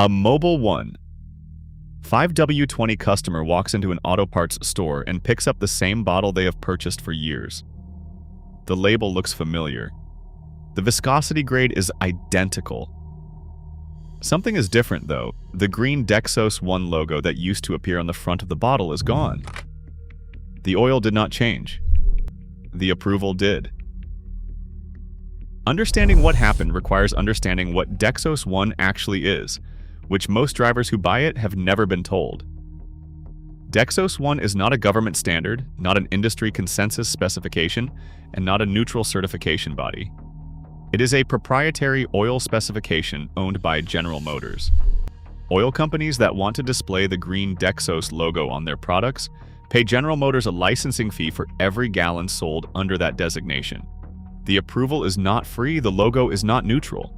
A Mobil 1. 5W-20 customer walks into an auto parts store and picks up the same bottle they have purchased for years. The label looks familiar. The viscosity grade is identical. Something is different though. The green Dexos 1 logo that used to appear on the front of the bottle is gone. The oil did not change. The approval did. Understanding what happened requires understanding what Dexos 1 actually is, which most drivers who buy it have never been told. Dexos 1 is not a government standard, not an industry consensus specification, and not a neutral certification body. It is a proprietary oil specification owned by General Motors. Oil companies that want to display the green Dexos logo on their products pay General Motors a licensing fee for every gallon sold under that designation. The approval is not free, the logo is not neutral.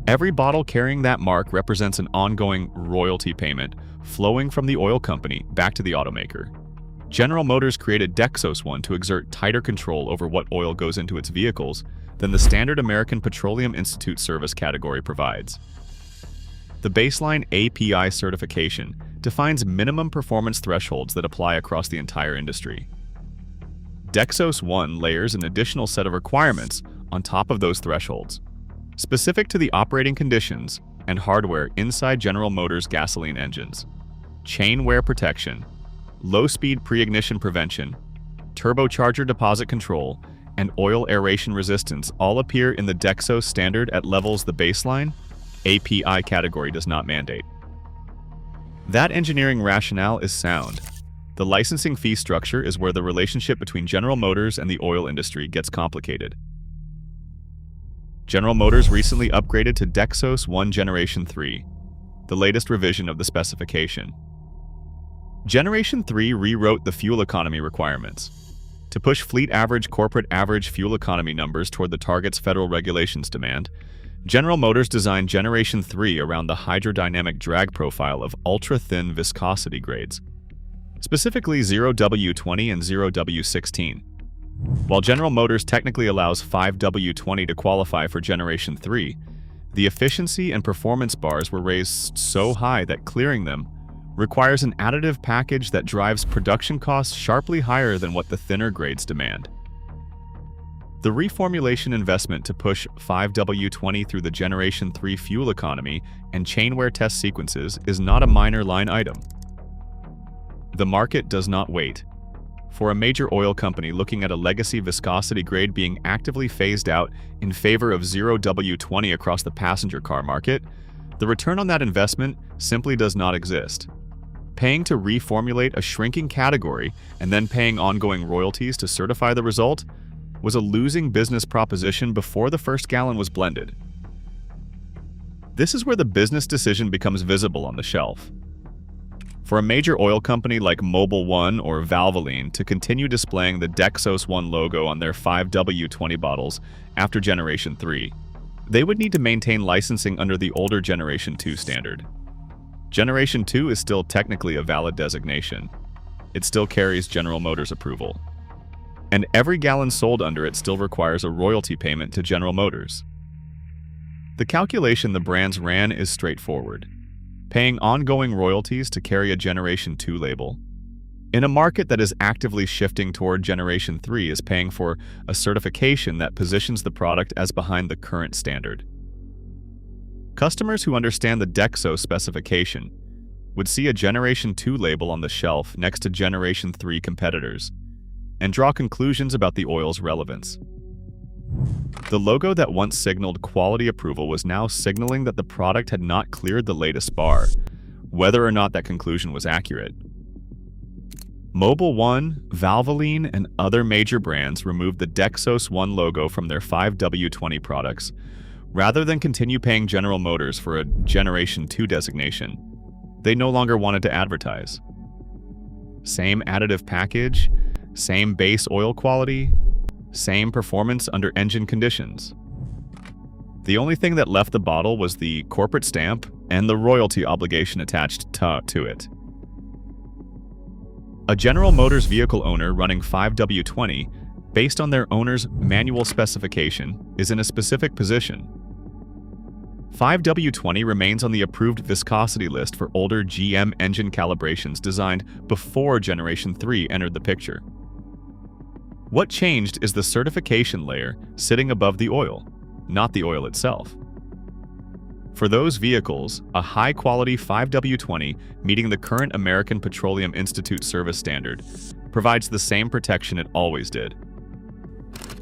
Every bottle carrying that mark represents an ongoing royalty payment flowing from the oil company back to the automaker. General Motors created Dexos 1 to exert tighter control over what oil goes into its vehicles than the standard American Petroleum Institute service category provides. The baseline API certification defines minimum performance thresholds that apply across the entire industry. Dexos 1 layers an additional set of requirements on top of those thresholds, specific to the operating conditions and hardware inside General Motors gasoline engines. Chain wear protection, low-speed pre-ignition prevention, turbocharger deposit control, and oil aeration resistance all appear in the Dexos standard at levels the baseline API category does not mandate. That engineering rationale is sound. The licensing fee structure is where the relationship between General Motors and the oil industry gets complicated. General Motors recently upgraded to Dexos 1 Generation 3, the latest revision of the specification. Generation 3 rewrote the fuel economy requirements. To push fleet average corporate average fuel economy numbers toward the targets federal regulations demand, General Motors designed Generation 3 around the hydrodynamic drag profile of ultra-thin viscosity grades, specifically 0W-20 and 0W-16. While General Motors technically allows 5W-20 to qualify for Generation 3, the efficiency and performance bars were raised so high that clearing them requires an additive package that drives production costs sharply higher than what the thinner grades demand. The reformulation investment to push 5W-20 through the Generation 3 fuel economy and chain wear test sequences is not a minor line item. The market does not wait. For a major oil company looking at a legacy viscosity grade being actively phased out in favor of 0W-20 across the passenger car market, the return on that investment simply does not exist. Paying to reformulate a shrinking category and then paying ongoing royalties to certify the result was a losing business proposition before the first gallon was blended. This is where the business decision becomes visible on the shelf. For a major oil company like Mobil 1 or Valvoline to continue displaying the Dexos 1 logo on their 5W-20 bottles after Generation 3, they would need to maintain licensing under the older Generation 2 standard. Generation 2 is still technically a valid designation. It still carries General Motors approval. And every gallon sold under it still requires a royalty payment to General Motors. The calculation the brands ran is straightforward. Paying ongoing royalties to carry a Generation 2 label. In a market that is actively shifting toward Generation 3 is paying for a certification that positions the product as behind the current standard. Customers who understand the Dexos specification would see a Generation 2 label on the shelf next to Generation 3 competitors and draw conclusions about the oil's relevance. The logo that once signaled quality approval was now signaling that the product had not cleared the latest bar, whether or not that conclusion was accurate. Mobil 1, Valvoline, and other major brands removed the Dexos 1 logo from their 5W-20 products, rather than continue paying General Motors for a Generation 2 designation. They no longer wanted to advertise. Same additive package, same base oil quality, same performance under engine conditions. The only thing that left the bottle was the corporate stamp and the royalty obligation attached to it. A General Motors vehicle owner running 5W-20, based on their owner's manual specification, is in a specific position. 5W-20 remains on the approved viscosity list for older GM engine calibrations designed before Generation 3 entered the picture. What changed is the certification layer sitting above the oil, not the oil itself. For those vehicles, a high-quality 5W-20 meeting the current American Petroleum Institute service standard provides the same protection it always did.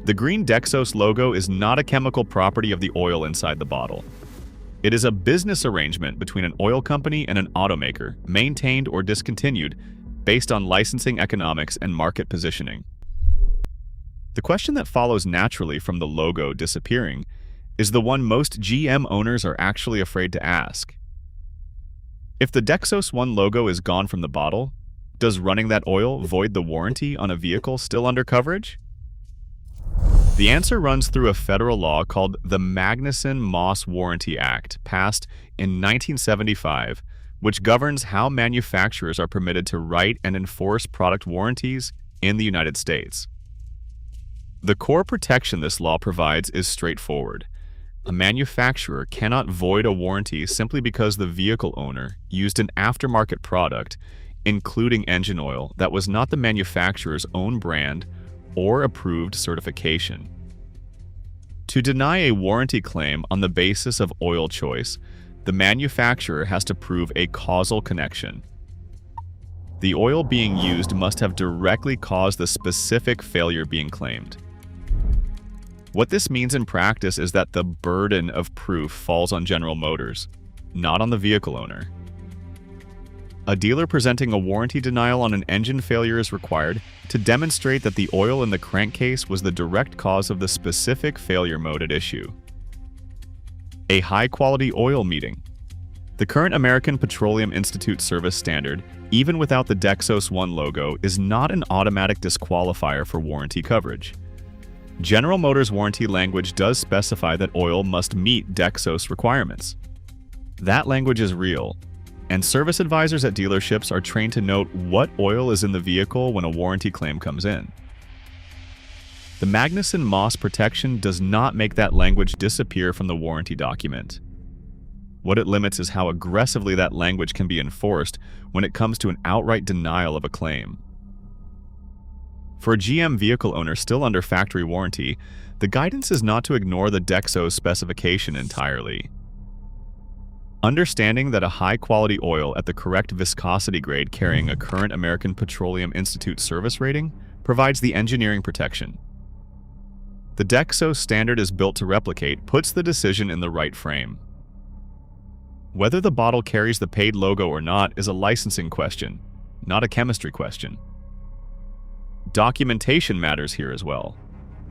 The green Dexos logo is not a chemical property of the oil inside the bottle. It is a business arrangement between an oil company and an automaker, maintained or discontinued based on licensing economics and market positioning. The question that follows naturally from the logo disappearing is the one most GM owners are actually afraid to ask. If the Dexos 1 logo is gone from the bottle, does running that oil void the warranty on a vehicle still under coverage? The answer runs through a federal law called the Magnuson-Moss Warranty Act, passed in 1975, which governs how manufacturers are permitted to write and enforce product warranties in the United States. The core protection this law provides is straightforward. A manufacturer cannot void a warranty simply because the vehicle owner used an aftermarket product, including engine oil, that was not the manufacturer's own brand or approved certification. To deny a warranty claim on the basis of oil choice, the manufacturer has to prove a causal connection. The oil being used must have directly caused the specific failure being claimed. What this means in practice is that the burden of proof falls on General Motors, not on the vehicle owner. A dealer presenting a warranty denial on an engine failure is required to demonstrate that the oil in the crankcase was the direct cause of the specific failure mode at issue. A high-quality oil meeting. The current American Petroleum Institute service standard, even without the Dexos 1 logo, is not an automatic disqualifier for warranty coverage. General Motors warranty language does specify that oil must meet Dexos requirements. That language is real, and service advisors at dealerships are trained to note what oil is in the vehicle when a warranty claim comes in. The Magnuson-Moss protection does not make that language disappear from the warranty document. What it limits is how aggressively that language can be enforced when it comes to an outright denial of a claim. For a GM vehicle owner still under factory warranty, the guidance is not to ignore the Dexos specification entirely. Understanding that a high-quality oil at the correct viscosity grade carrying a current American Petroleum Institute service rating provides the engineering protection. The Dexos standard is built to replicate puts the decision in the right frame. Whether the bottle carries the paid logo or not is a licensing question, not a chemistry question. Documentation matters here as well.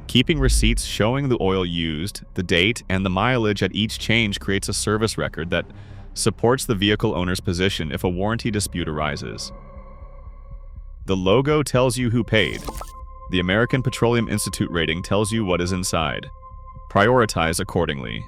Keeping receipts showing the oil used, the date, and the mileage at each change creates a service record that supports the vehicle owner's position if a warranty dispute arises. The logo tells you who paid. The American Petroleum Institute rating tells you what is inside. Prioritize accordingly.